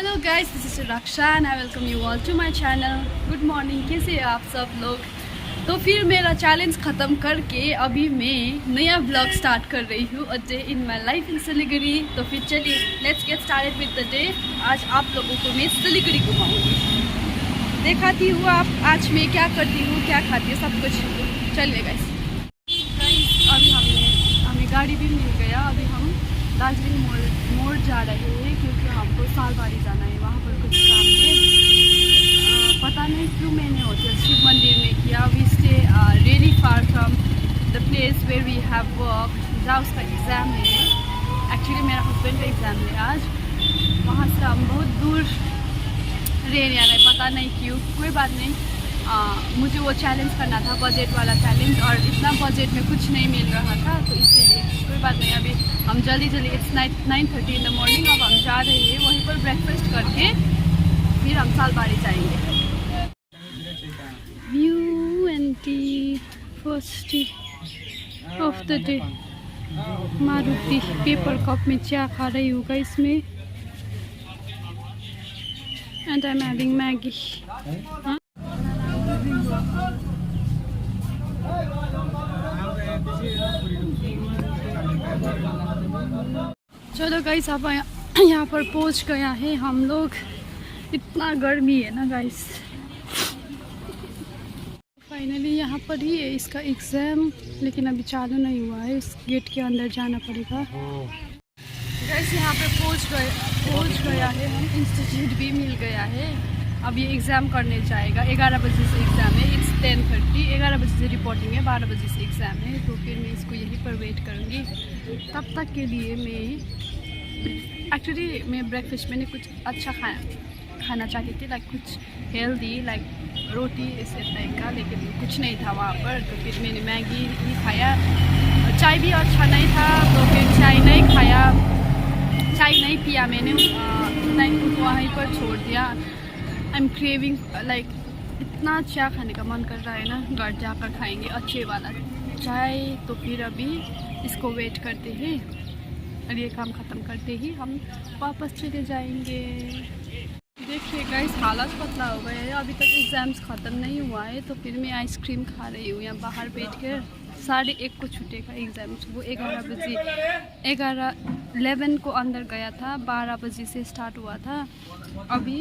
Hello guys, this is Raksha and I welcome you all to my channel. Good morning, कैसे हैं आप सब लोग। तो फिर मेरा चैलेंज ख़त्म करके अभी मैं नया ब्लॉग स्टार्ट कर रही हूँ, a day in my life in Siliguri. तो फिर चलिए let's get started with the day. आज आप लोगों को मैं सिलीगुड़ी घुमाऊँगी, दिखाती हूँ आप आज मैं क्या करती हूँ, क्या खाती हूँ, सब कुछ। चलिए गाइस, अभी हमें गाड़ी भी मिल गया। अभी हम दार्जिलिंग मोड़ जा रहे हैं क्योंकि हमको सालबाड़ी जाना है, वहाँ पर कुछ काम है। पता नहीं क्यों मैंने होटल शिव मंदिर में किया। We stay really far from the place where we have work. जहाँ उसका एग्ज़ाम है, एक्चुअली मेरा हस्बैंड का एग्ज़ाम है आज। वहाँ से हम बहुत दूर रह रहे हैं, पता नहीं क्यों। कोई बात नहीं, मुझे वो चैलेंज करना था, बजट वाला चैलेंज, और इतना बजट में कुछ नहीं मिल रहा था, तो इसीलिए कोई बात नहीं। अभी हम जल्दी इट्स 9:30 इन द मॉर्निंग। अब हम जा रहे हैं, वहीं पर ब्रेकफास्ट करके फिर हम सालबाड़ी जाएंगे। View and T, first T of the day. Maruti paper cup में चाय खा रही हूँ इसमें, and I am having Maggi. चलो गाइस, अब यहाँ पर पहुँच गया है हम लोग। इतना गर्मी है ना गाइस। फाइनली यहाँ पर ही है इसका एग्ज़ाम, लेकिन अभी चालू नहीं हुआ है। उस गेट के अंदर जाना पड़ेगा। गाइस यहाँ पे पहुँच गया है हम। इंस्टीट्यूट भी मिल गया है। अब ये एग्ज़ाम करने जाएगा। 11 बजे से एग्ज़ाम है। इट्स 10:30। 11 बजे से रिपोर्टिंग है, 12 बजे से एग्ज़ाम है। तो फिर मैं इसको यहीं पर वेट करूँगी। तब तक के लिए मैं ब्रेकफास्ट मैंने कुछ अच्छा खाना चाहती थी, लाइक कुछ हेल्दी, लाइक रोटी ऐसे टाइप का, लेकिन कुछ नहीं था वहाँ पर। तो फिर मैंने मैगी ही खाया। चाय भी अच्छा नहीं था, तो फिर चाय नहीं खाया, चाय नहीं पिया मैंने, वहीं पर छोड़ दिया। आई एम क्रेविंग, लाइक इतना चाय खाने का मन कर रहा है ना। घर जाकर खाएंगे अच्छे वाला चाय। तो फिर अभी इसको वेट करते हैं और ये काम ख़त्म करते ही हम वापस चले जाएंगे। देखिए गाइस, हालत पतला हो गया है। अभी तक एग्ज़ाम्स ख़त्म नहीं हुआ है, तो फिर मैं आइसक्रीम खा रही हूँ यहाँ बाहर बैठ कर। 1:30 को छूटेगा एग्ज़ाम्स। वो 11 बजे 11 को अंदर गया था, 12 बजे से स्टार्ट हुआ था। अभी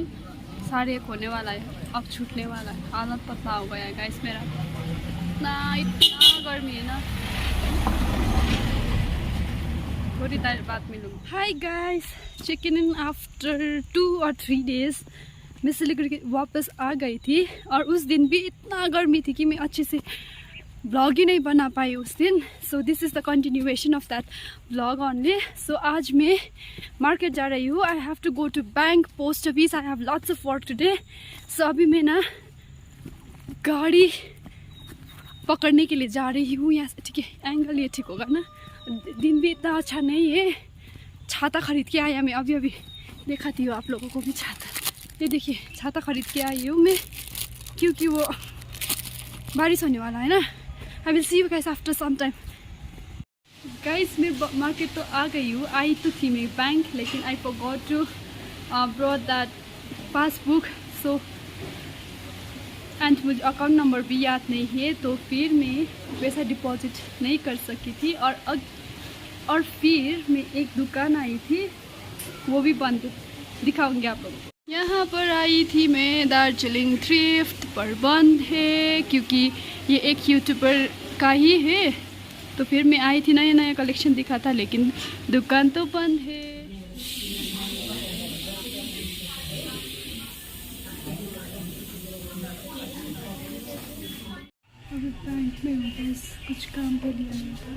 1:30 होने वाला है, अब छूटने वाला है। हालत पतला हो गया है गाइस मेरा। इतना गर्मी है ना। थोड़ी देर बाद मिलूँगी। Hi guys, checking in after 2 or 3 days। मैं सिलीगुड़ी वापस आ गई थी, और उस दिन भी इतना गर्मी थी कि मैं अच्छे से ब्लॉग ही नहीं बना पाई उस दिन। So this is the continuation of that blog only. So आज मैं मार्केट जा रही हूँ। I have to go to bank, post office. I have lots of work today. So अभी मैं ना गाड़ी पकड़ने के लिए जा रही हूँ यहाँ से। ठीक है, एंगल ये ठीक होगा ना। दिन भी इतना अच्छा नहीं है। छाता खरीद के आया मैं, अभी दिखाती हूँ आप लोगों को भी छाता। ये देखिए, छाता खरीद के आई हूँ मैं, क्योंकि वो बारिश होने वाला है ना। I will see you guys after some time. Guys, मैं मार्केट तो आ गई हूँ। आई तो थी मैं बैंक, लेकिन I forgot to brought that passbook. So and मुझे अकाउंट नंबर भी याद नहीं है, तो फिर मैं पैसा डिपॉजिट नहीं कर सकी थी। और फिर मैं एक दुकान आई थी, वो भी बंद। दिखाऊंगी आप लोगों को। यहाँ पर आई थी मैं, दार्जिलिंग थ्रिफ्ट, पर बंद है क्योंकि ये एक यूट्यूबर का ही है। तो फिर मैं आई थी, नया कलेक्शन दिखा था, लेकिन दुकान तो बंद है। अभी बैंक में हूँ, बस कुछ काम पे लिया नहीं था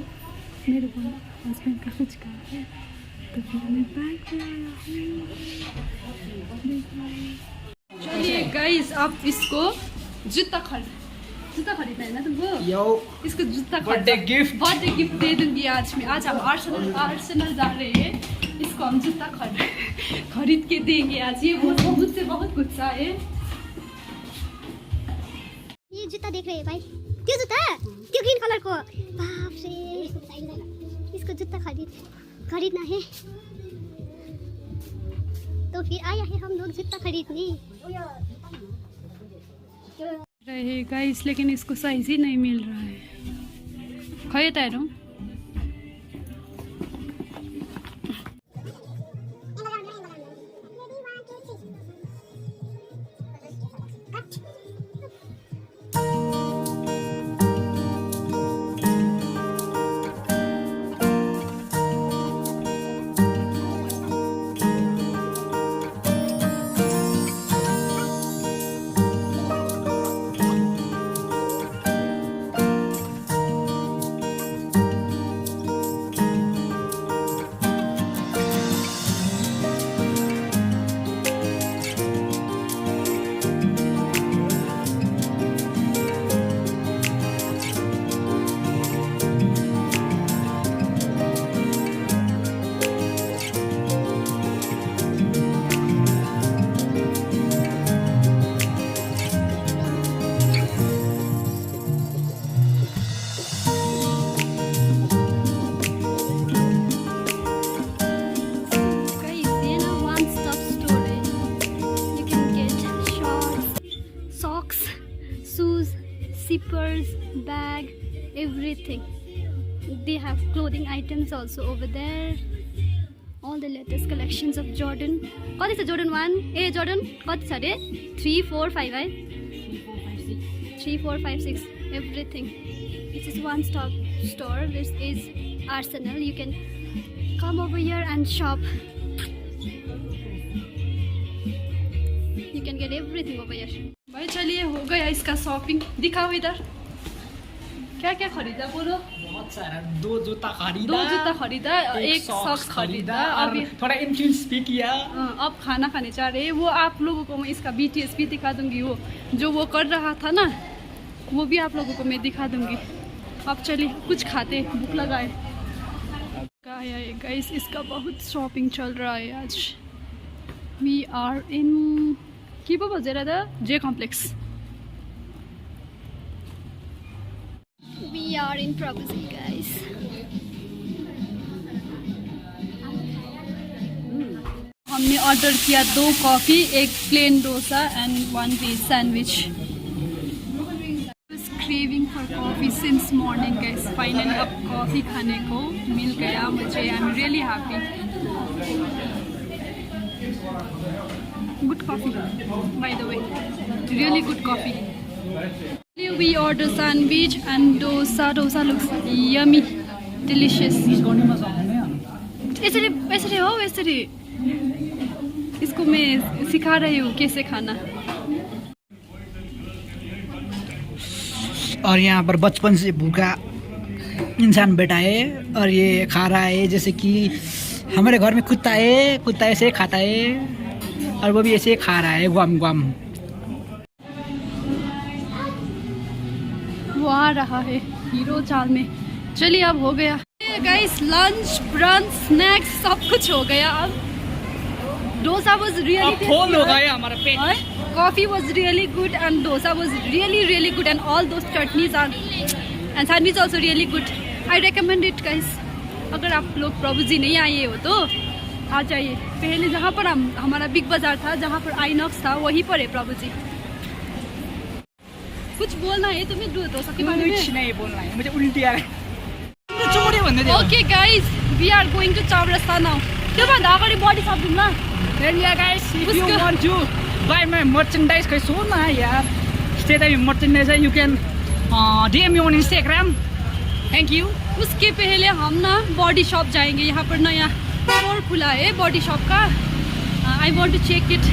मेरे को, हस्बैंड का कुछ काम है, तो फिर मैं बैंक में आया हूँ। चलिए गाइस, आप इसको जूता खरीदना है ना तुमको। इसको जूता बर्थडे गिफ्ट दे दूंगी आज मैं। आज हम आर्सेनल जा रहे हैं, इसको हम जूता खरीद के देंगे आज। ये वो मुझसे बहुत गुस्सा है। ये जूता देख रहे हैं भाई, क्यों जूता, क्यों ग्रीन कलर को, बाप रे। इसको जूता खरीदना है। तो फिर आए हैं हम लोग जूता खरीदने। रहे गाइस, लेकिन इसको साइज ही नहीं मिल रहा है। खै तारो zippers, bag, everything. They have clothing items also over there. All the latest collections of Jordan. What is the Jordan 1? Hey Jordan, what's it? 3, 4, 5, right? 3, 4, 5, 6. Everything. This is one-stop store. This is Arsenal. You can come over here and shop. You can get everything over here. भाई चलिए, हो गया इसका shopping. दिखाओ इधर क्या क्या खरीदा बोलो। बहुत सारा, दो जूता खरीदा, एक सॉक्स खरीदा, और थोड़ा इन्फ्लुएंस भी किया। अब खाना खाने जा रहे हैं। वो आप लोगों को मैं इसका BTS भी दिखा दूंगी। वो जो वो कर रहा था ना, वो भी आप लोगों को मैं दिखा दूंगी। अब चलिए कुछ खाते, भूख लगा है गाइस। इसका बहुत शॉपिंग चल रहा है आज। वी आर इन के पो बजेर the J Complex. We are in Prabhuji guys. हमने ऑर्डर किया 2 कॉफ़ी, एक plain dosa and 1 veg sandwich. Craving for coffee since morning guys. Finally अब कॉफ़ी खाने को मिल गया मुझे। I am really happy. Good coffee, by the way. Really good coffee. We order sandwich and dosa. Dosa looks yummy, delicious. ऐसे हो ऐसे। इसको मैं सिखा रही हूँ कैसे खाना। और यहाँ पर बचपन से भूखा इंसान बैठा है और ये खा रहा है जैसे कि हमारे घर में कुत्ता है, कुत्ता ऐसे खाता है और वो भी ऐसे खा रहा है, ग्वाम ग्वाम। वो आ रहा है हीरो चाल में। चलिए अब हो गया गाइस, लंच ब्रंच स्नैक्स सब कुछ हो गया। अब डोसा वाज रियली फुल हो गया हमारा पेट। Coffee was really good and dosa was really good and all those chutneys are and sandwich also really good. I recommend it guys. अगर आप लोग प्रभुजी नहीं आए हो तो आ जाइए। पहले जहाँ पर हमारा बिग बाजार था, जहाँ पर आइनॉक्स था, वहीं पर है प्रभुजी। कुछ बोलना है तुम्हें डोसा के बारे में? कुछ नहीं बोलना है, मुझे उल्टी आ रही है। Okay guys, we are going to Chaurasta now. त्योभन्दा अगाडि बडी सप जाउँ न। Yeah guys, if you want to buy my merchandise, खै सुन न यार, stay there merchandise, you can DM me on Instagram. Thank you. उसके पहले हम ना बॉडी शॉप जाएंगे। यहाँ पर नया स्टोर खुला है बॉडी शॉप का। I want to check it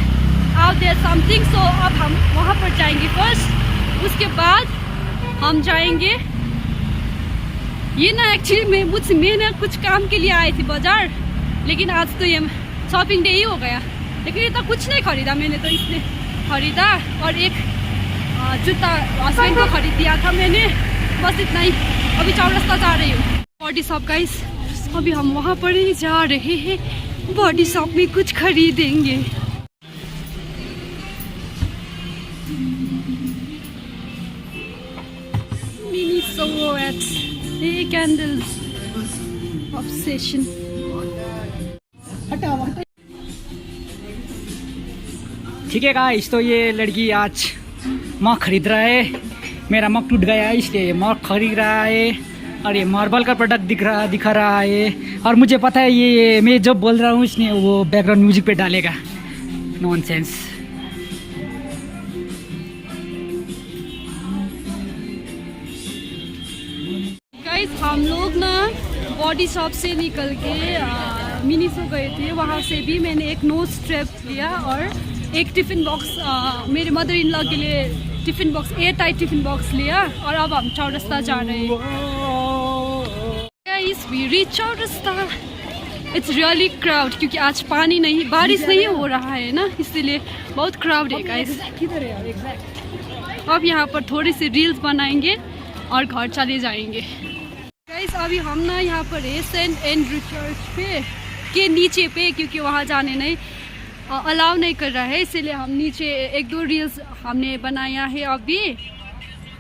out there something. So अब हम वहाँ पर जाएंगे फर्स्ट। उसके बाद हम जाएंगे। ये ना एक्चुअली मैं ना कुछ काम के लिए आई थी बाजार, लेकिन आज तो ये शॉपिंग डे ही हो गया। लेकिन इतना कुछ नहीं खरीदा मैंने, तो इसने खरीदा और एक जूता हस्बैंड को खरीद दिया था मैंने, बस इतना ही। अभी चौरस्ता जा रही हूँ बॉडी शॉप गाइस। अभी हम वहाँ पर ही जा रहे हैं, बॉडी शॉप में कुछ खरीदेंगे। Mini silhouettes, candles, obsession. ठीक है गाइस, तो ये लड़की आज मग खरीद रहा है। मेरा मग टूट गया है इसलिए मग खरीद रहा है और ये मार्बल का प्रोडक्ट दिखा रहा है। और मुझे पता है ये मैं जब बोल रहा हूँ इसने वो बैकग्राउंड म्यूजिक पे डालेगा। नॉनसेंस। गाइस हम लोग ना बॉडी शॉप से निकल के मिनीसो गए थे। वहाँ से भी मैंने एक नोज स्ट्रैप लिया और एक टिफ़िन बॉक्स मेरे मदर इन लॉ के लिए tiffin box, air tight tiffin box लिया। और अब हम चौरस्ता जा रहे हैं। Guys we reach Chowrasta. It's really crowd क्योंकि आज पानी नहीं, बारिश नहीं हो रहा है ना, इसलिए बहुत क्राउड है गाइस। अब यहाँ पर थोड़ी सी रील्स बनाएंगे और घर चले जाएंगे। गाइस अभी हम ना यहाँ पर है सेंट एंड्रू चर्च पे के नीचे पे, क्योंकि वहाँ जाने नहीं अलाउ नहीं कर रहा है, इसीलिए हम नीचे एक दो रील्स हमने बनाया है अभी।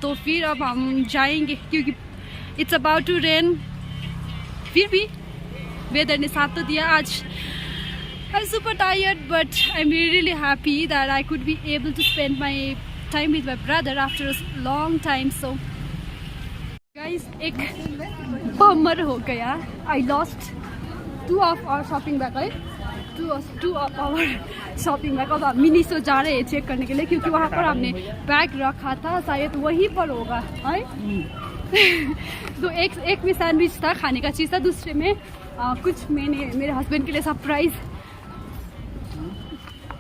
तो फिर अब हम जाएंगे क्योंकि इट्स अबाउट टू रेन। फिर भी वेदर ने साथ तो दिया आज। I am super tired but I am really happy that I could be able to spend my time with my brother after a long time. So guys एक bummer हो गया। I lost 2 of our shopping bag है, 2 of our shopping bag. अब हम Miniso जा रहे हैं check करने के लिए क्योंकि वहाँ पर हमने बैग रखा था, शायद वहीं पर होगा है। तो एक में सैंडविच था, खाने का चीज़ था, दूसरे में कुछ मैंने मेरे हस्बैंड के लिए सरप्राइज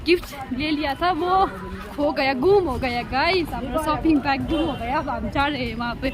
गिफ्ट ले लिया था, वो हो गया, गुम हो गया गाइस। हमारा शॉपिंग बैग गुम हो गया। अब हम जा रहे हैं वहाँ पे।